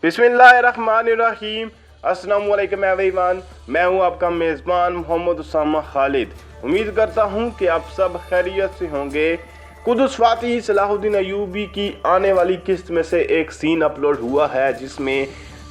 बिस्मिल्लाहिर्रहमानिर्रहीम। अस्सलाम वालेकुम एवरीवन, मैं हूं आपका मेज़बान मोहम्मद उसामा खालिद। उम्मीद करता हूं कि आप सब खैरियत से होंगे। कुदस फातिह सलाहुद्दीन अय्यूबी की आने वाली किस्त में से एक सीन अपलोड हुआ है जिसमें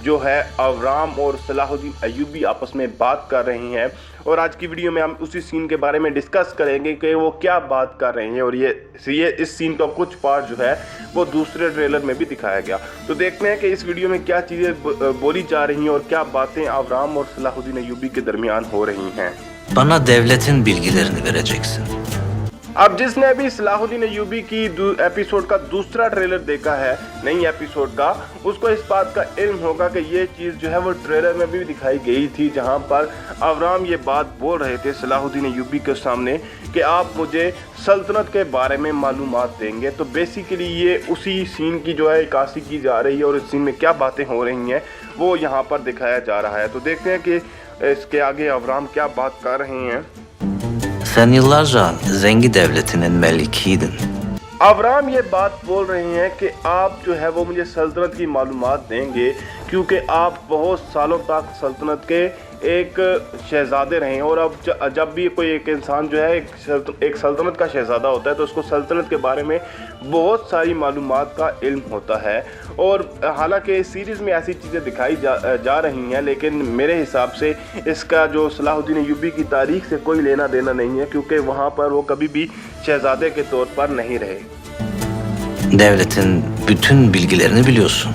जो है अवराम और सलाहुद्दीन अय्यूबी आपस में बात कर रहे हैं, और आज की वीडियो में हम उसी सीन के बारे में डिस्कस करेंगे कि वो क्या बात कर रहे हैं। और ये इस सीन का कुछ पार्ट जो है वो दूसरे ट्रेलर में भी दिखाया गया। तो देखते हैं कि इस वीडियो में क्या चीज़ें बोली जा रही हैं और क्या बातें अवराम और सलाहुद्दीन अय्यूबी के दरमियान हो रही हैं। Bana devletin bilgilerini vereceksin. अब जिसने भी सलाहुद्दीन अय्यूबी की एपिसोड का दूसरा ट्रेलर देखा है, नई एपिसोड का, उसको इस बात का इल्म होगा कि ये चीज़ जो है वो ट्रेलर में भी दिखाई गई थी, जहां पर अवराम ये बात बोल रहे थे सलाहुद्दीन अय्यूबी के सामने कि आप मुझे सल्तनत के बारे में मालूमात देंगे। तो बेसिकली ये उसी सीन की जो है इक्कासी की जा रही है और इस सीन में क्या बातें हो रही हैं वो यहाँ पर दिखाया जा रहा है। तो देखते हैं कि इसके आगे अवराम क्या बात कर रहे हैं। Sen yıllarca Zengi devletinin melikiydin. Avram ये बात बोल रहे हैं कि आप जो है वो मुझे सल्तनत की मालूमात देंगे, क्योंकि आप बहुत सालों तक सल्तनत के एक शहजादे रहे हैं। और अब जब भी कोई एक इंसान जो है एक सल्तनत का शहजादा होता है तो उसको सल्तनत के बारे में बहुत सारी मालूमात का इल्म होता है। और हालांकि इस सीरीज़ में ऐसी चीज़ें दिखाई जा रही हैं, लेकिन मेरे हिसाब से इसका जो सलाहुद्दीन अय्यूबी की तारीख से कोई लेना देना नहीं है, क्योंकि वहाँ पर वो कभी भी शहजादे के तौर पर नहीं रहे। Devletin bütün bilgilerini biliyorsun.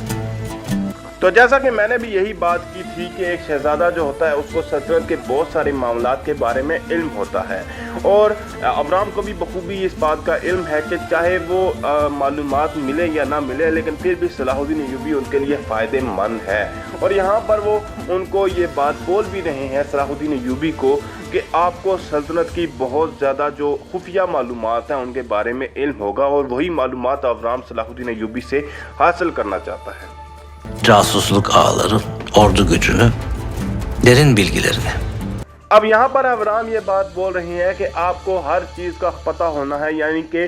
तो जैसा कि मैंने भी यही बात की थी कि एक शहजादा जो होता है उसको सल्तनत के बहुत सारे मामलात के बारे में इल्म होता है, और अवराम को भी बखूबी इस बात का इल्म है कि चाहे वो मालूमात मिले या ना मिले, लेकिन फिर भी सलाहुद्दीन अय्यूबी उनके लिए फ़ायदेमंद है। और यहाँ पर वो उनको ये बात बोल भी रहे हैं सलाहुद्दीन अय्यूबी को कि आपको सल्तनत की बहुत ज़्यादा जो खुफिया मालूमात हैं उनके बारे में इल्म होगा, और वही मालूमात अवराम सलाहुद्दीन अय्यूबी से हासिल करना चाहता है। Casusluk ağları, ordu gücünü, derin bilgilerini. अब यहाँ पर अवराम ये बात बोल रहे हैं कि आपको हर चीज़ का पता होना है, यानी कि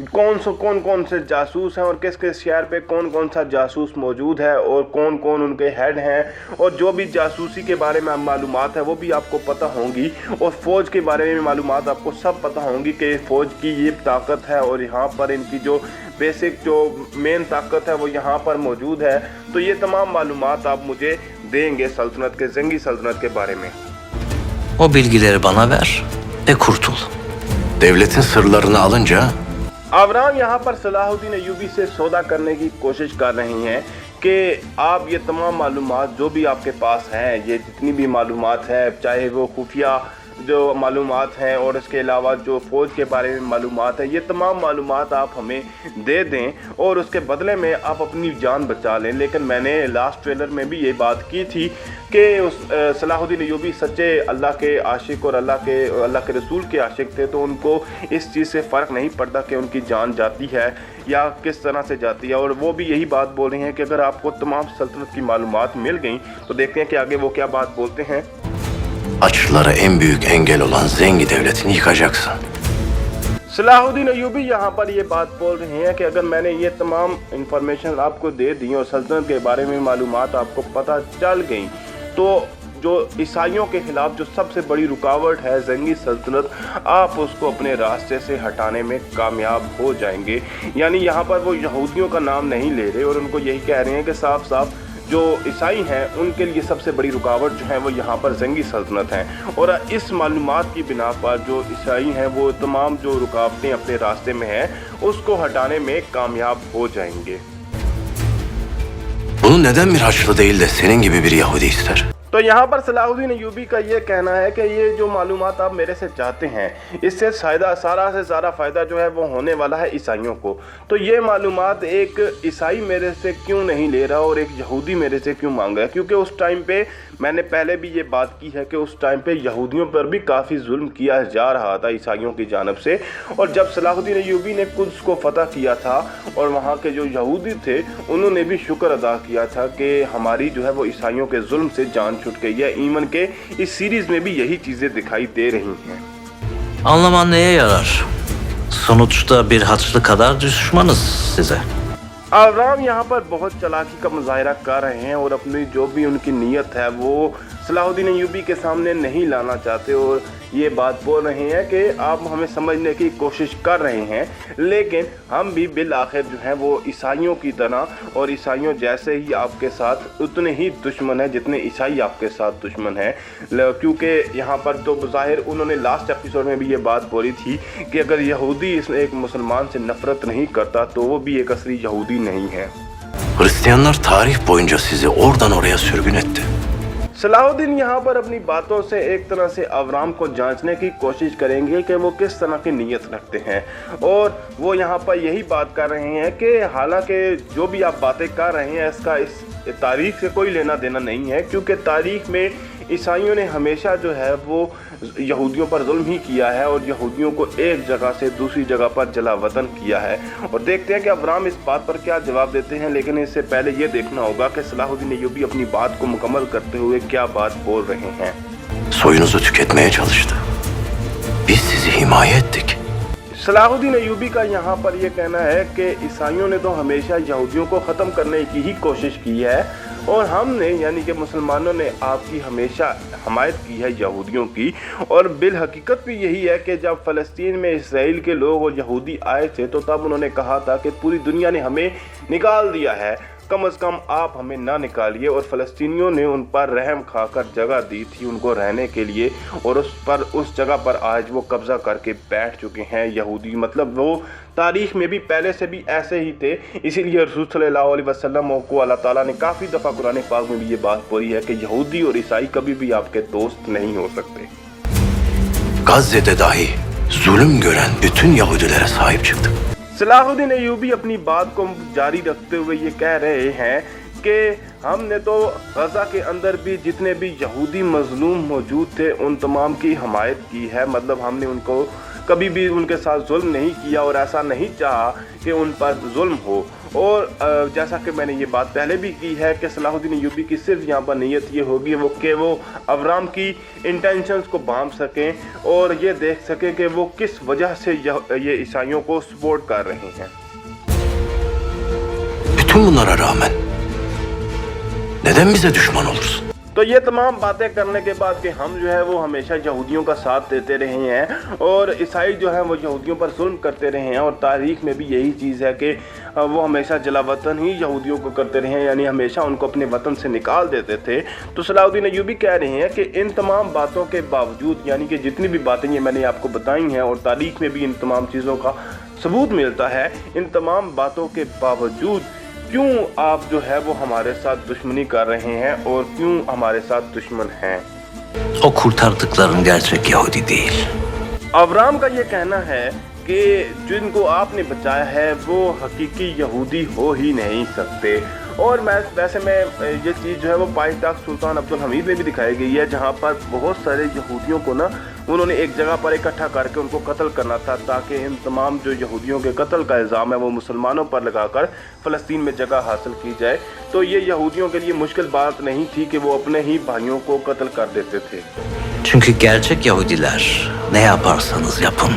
कौन कौन से जासूस हैं और किस किस शहर पे कौन कौन सा जासूस मौजूद है और कौन कौन उनके हेड हैं, और जो भी जासूसी के बारे में मालूमात है वो भी आपको पता होंगी, और फ़ौज के बारे में मालूमात आपको सब पता होंगी कि फ़ौज की ये ताकत है और यहाँ पर इनकी जो बेसिक जो मेन ताकत है वो यहाँ पर मौजूद है। तो ये तमाम मालूमात आप मुझे देंगे सल्तनत के, ज़ंगी सल्तनत के बारे में। O bilgileri bana ver ve kurtul. Devletin sırlarını alınca Avram यहाँ पर सलाहुद्दीन अय्यूबी से सौदा करने की कोशिश कर रहे हैं कि आप ये तमाम मालूमात जो भी आपके पास हैं, ये जितनी भी मालूमात है, चाहे वो खुफिया जो मालूमात हैं और इसके अलावा जो फ़ौज के बारे में मालूमात है, ये तमाम मालूमात आप हमें दे दें और उसके बदले में आप अपनी जान बचा लें। लेकिन मैंने लास्ट ट्रेलर में भी ये बात की थी कि उस सलाहुद्दीन अय्यूबी सच्चे अल्लाह के आशिक और अल्लाह के रसूल के आशिक थे, तो उनको इस चीज़ से फ़र्क नहीं पड़ता कि उनकी जान जाती है या किस तरह से जाती है। और वो भी यही बात बोल रहे हैं कि अगर आपको तमाम सल्तनत की मालूमात मिल गई तो देखते हैं कि आगे वो क्या बात बोलते हैं। Haçlılara en büyük engel olan Zengi devletini yıkacaksın. Salahuddin Ayyubi यहाँ पर ये बात बोल रहे हैं कि अगर मैंने ये तमाम इंफॉर्मेशन आपको दे दी और सल्तनत के बारे में मालूमात आपको पता चल गई, तो जो ईसाइयों के ख़िलाफ़ जो सबसे बड़ी रुकावट है ज़ंगी सल्तनत, आप उसको अपने रास्ते से हटाने में कामयाब हो जाएंगे। यानी यहाँ पर वो यहूदियों का नाम नहीं ले रहे और उनको यही कह रहे हैं कि साफ साफ जो ईसाई हैं उनके लिए सबसे बड़ी रुकावट जो है वो यहाँ पर ज़ंगी सल्तनत हैं। और इस मालूमात की बिना पर जो ईसाई हैं वो तमाम जो रुकावटें अपने रास्ते में हैं उसको हटाने में कामयाब हो जाएंगे। Bunu neden bir Haçlı değil de senin gibi bir Yahudi ister? तो यहाँ पर सलाहुद्दीन अय्यूबी का ये कहना है कि ये जो मालूमात आप मेरे से चाहते हैं, इससे सारा से सारा फ़ायदा जो है वो होने वाला है ईसाइयों को। तो ये मालूमात एक ईसाई मेरे से क्यों नहीं ले रहा और एक यहूदी मेरे से क्यों मांग रहा है? क्योंकि उस टाइम पे मैंने पहले भी ये बात की है कि उस टाइम पे यहूदियों पर भी काफ़ी जुल्म किया जा रहा था ईसाइयों की जानब से। और जब सलाहुद्दीन अय्यूबी ने कुद्स को फ़तह किया था और वहाँ के जो यहूदी थे उन्होंने भी शुक्र अदा किया था कि हमारी जो है वो ईसाइयों के जुल्म से जान छूट गई है। ईमन के इस सीरीज़ में भी यही चीज़ें दिखाई दे रही हैं। Anlaman neye yarar? Sonuçta bir Haçlı kadar düşmanız size. Avram यहाँ पर बहुत चालाकी का मुजाहरा कर रहे हैं और अपनी जो भी उनकी नीयत है वो सलाहुद्दीन अय्यूबी के सामने नहीं लाना चाहते और ये बात बोल रहे हैं कि आप हमें समझने की कोशिश कर रहे हैं, लेकिन हम भी बिल आखिर जो है वो ईसाइयों की तरह और ईसाइयों जैसे ही आपके साथ उतने ही दुश्मन हैं जितने ईसाई आपके साथ दुश्मन हैं। क्योंकि यहाँ पर तो ज़ाहिर उन्होंने लास्ट एपिसोड में भी ये बात बोली थी कि अगर यहूदी एक मुसलमान से नफरत नहीं करता तो वो भी एक असली यहूदी नहीं है। Hristiyanlar tarih boyunca sizi oradan oraya sürgün etti. Salahuddin यहाँ पर अपनी बातों से एक तरह से अवराम को जांचने की कोशिश करेंगे कि वो किस तरह की नीयत रखते हैं, और वो यहाँ पर यही बात कर रहे हैं कि हालांकि जो भी आप बातें कर रहे हैं इसका इस तारीख से कोई लेना देना नहीं है, क्योंकि तारीख में ईसाइयों ने हमेशा जो है वो यहूदियों पर जुल्म ही किया है और यहूदियों को एक जगह से दूसरी जगह पर जला वतन किया है। और देखते हैं कि अवराम इस बात पर क्या जवाब देते हैं, लेकिन इससे पहले ये देखना होगा कि सलाहुद्दीन अय्यूबी अपनी बात को मुकम्मल करते हुए क्या बात बोल रहे हैं। Soyunuzu tüketmeye çalıştı. Biz sizi himaye ettik. Salahuddin Ayyubi का यहाँ पर यह कहना है कि ईसाइयों ने तो हमेशा यहूदियों को ख़त्म करने की ही कोशिश की है और हमने यानी कि मुसलमानों ने आपकी हमेशा हमायत की है यहूदियों की। और बिल हकीकत भी यही है कि जब फ़लस्तीन में इसराइल के लोग और यहूदी आए थे तो तब उन्होंने कहा था कि पूरी दुनिया ने हमें निकाल दिया है, कम से कम आप हमें ना निकालिए। और फ़लस्तीनियों ने उन पर रहम खाकर जगह दी थी उनको रहने के लिए, और उस जगह पर आज वो कब्ज़ा करके बैठ चुके हैं यहूदी। मतलब वो तारीख़ में भी पहले से भी ऐसे ही थे, इसीलिए रसूल सल्लल्लाहु अलैहि वसल्लम को अल्लाह ताला ने काफ़ी दफ़ा कुरान पाक में भी ये बात बोली है कि यहूदी और ईसाई कभी भी आपके दोस्त नहीं हो सकते। Gazze'de dahi zulüm gören bütün Yahudilere sahip çıktık. Salahuddin Ayyubi अपनी बात को जारी रखते हुए ये कह रहे हैं कि हमने तो गज़ा के अंदर भी जितने भी यहूदी मजलूम मौजूद थे उन तमाम की हमायत की है। मतलब हमने उनको कभी भी उनके साथ जुल्म नहीं किया और ऐसा नहीं चाहा कि उन पर जुल्म हो। और जैसा कि मैंने ये बात पहले भी की है कि सलाहुद्दीन अय्यूबी की सिर्फ यहाँ पर नीयत ये होगी कि वो अवराम की इंटेंशंस को भांप सकें और ये देख सकें कि वो किस वजह से ये ईसाइयों को सपोर्ट कर रहे हैं। Bütün bunlara rağmen neden bize düşman olursun? तो ये तमाम बातें करने के बाद कि हम जो है वो हमेशा यहूदियों का साथ देते रहे हैं और ईसाई जो है वो यहूदियों पर जुल्म करते रहे हैं, और तारीख में भी यही चीज़ है कि वो हमेशा जला वतन ही यहूदियों को करते रहे हैं, यानी हमेशा उनको अपने वतन से निकाल देते थे। तो सलाहुद्दीन अय्यूबी कह रहे हैं कि इन तमाम बातों के बावजूद, यानी कि जितनी भी बातें ये मैंने आपको बताई हैं और तारीख में भी इन तमाम चीज़ों का सबूत मिलता है, इन तमाम बातों के बावजूद क्यों आप जो है वो हमारे साथ दुश्मनी कर रहे हैं और क्यों हमारे साथ दुश्मन हैं? O kurtardıkların gerçek Yahudi değil. Avram का ये कहना है कि जिनको आपने बचाया है वो हकीकी यहूदी हो ही नहीं सकते। और वैसे में ये चीज़ जो है वो पाइताख सुल्तान अब्दुल हमीद में भी दिखाई गई है, जहाँ पर बहुत सारे यहूदियों को ना उन्होंने एक जगह पर इकट्ठा करके उनको कत्ल करना था, ताकि इन तमाम जो यहूदियों के कत्ल का इल्ज़ाम है वो मुसलमानों पर लगाकर फ़लस्तीन में जगह हासिल की जाए। तो ये यहूदियों के लिए मुश्किल बात नहीं थी कि वो अपने ही भाइयों को कत्ल कर देते थे। Çünkü gerçek Yahudiler ne yaparsanız yapın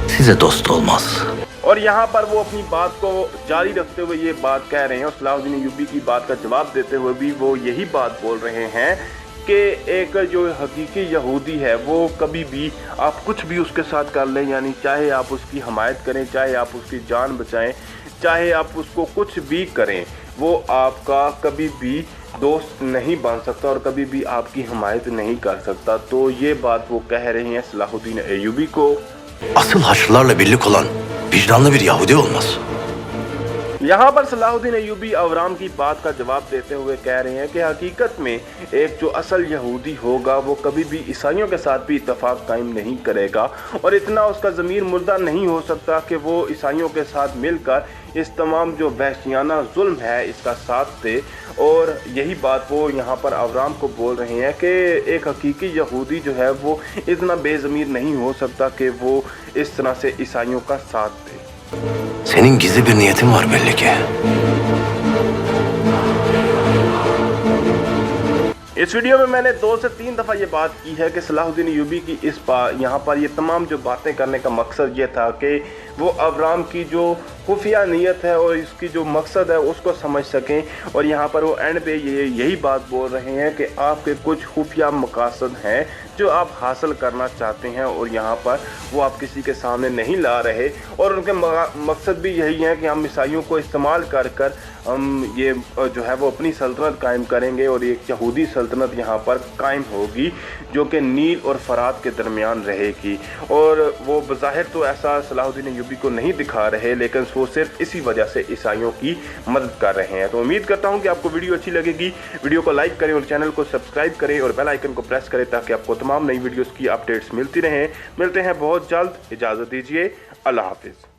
size dost olmaz. और यहाँ पर वो अपनी बात को जारी रखते हुए ये बात कह रहे हैं और सलाहुद्दीन अय्यूबी की बात का जवाब देते हुए भी वो यही बात बोल रहे हैं कि एक जो हकीकी यहूदी है वो कभी भी आप कुछ भी उसके साथ कर लें, यानी चाहे आप उसकी हमायत करें, चाहे आप उसकी जान बचाएं, चाहे आप उसको कुछ भी करें, वो आपका कभी भी दोस्त नहीं बन सकता और कभी भी आपकी हमायत नहीं कर सकता। तो ये बात वो कह रहे हैं सलाहुद्दीन अय्यूबी को। Asıl Haçlılarla birlik olan vicdanlı bir Yahudi olmaz. यहाँ पर सलाहुद्दीन अय्यूबी अवराम की बात का जवाब देते हुए कह रहे हैं कि हकीकत में एक जो असल यहूदी होगा वो कभी भी ईसाइयों के साथ भी इत्तेफाक कायम नहीं करेगा और इतना उसका ज़मीर मुर्दा नहीं हो सकता कि वो ईसाइयों के साथ मिलकर इस तमाम जो वहशियाना जुल्म है इसका साथ दे। और यही बात वो यहाँ पर अवराम को बोल रहे हैं कि एक हकीकी यहूदी जो है वो इतना बेज़मीर नहीं हो सकता कि वो इस तरह से ईसाइयों का साथ दे। Senin gizli bir niyetin var belli ki. इस वीडियो में मैंने 2 से 3 दफ़ा ये बात की है कि सलाहुद्दीन अय्यूबी की इस यहाँ पर ये तमाम जो बातें करने का मकसद ये था कि वो अवराम की जो खुफिया नीयत है और इसकी जो मकसद है उसको समझ सकें। और यहाँ पर वो एंड पे यही बात बोल रहे हैं कि आपके कुछ खुफिया मकासद हैं जो आप हासिल करना चाहते हैं और यहाँ पर वो आप किसी के सामने नहीं ला रहे। और उनके मकसद भी यही है कि हम ईसाइयों को इस्तेमाल कर हम ये जो है वो अपनी सल्तनत कायम करेंगे और एक यहूदी सल्तनत यहाँ पर कायम होगी जो कि नील और फरात के दरमियान रहेगी। और वो बज़ाहिर तो ऐसा सलाहुद्दीन अय्यूबी को नहीं दिखा रहे, लेकिन वो सिर्फ इसी वजह से ईसाइयों की मदद कर रहे हैं। तो उम्मीद करता हूँ कि आपको वीडियो अच्छी लगेगी। वीडियो को लाइक करें और चैनल को सब्सक्राइब करें और बेल आइकन को प्रेस करें ताकि आपको तमाम नई वीडियोज़ की अपडेट्स मिलती रहें। मिलते हैं बहुत जल्द, इजाज़त दीजिए, अल्लाह हाफिज़।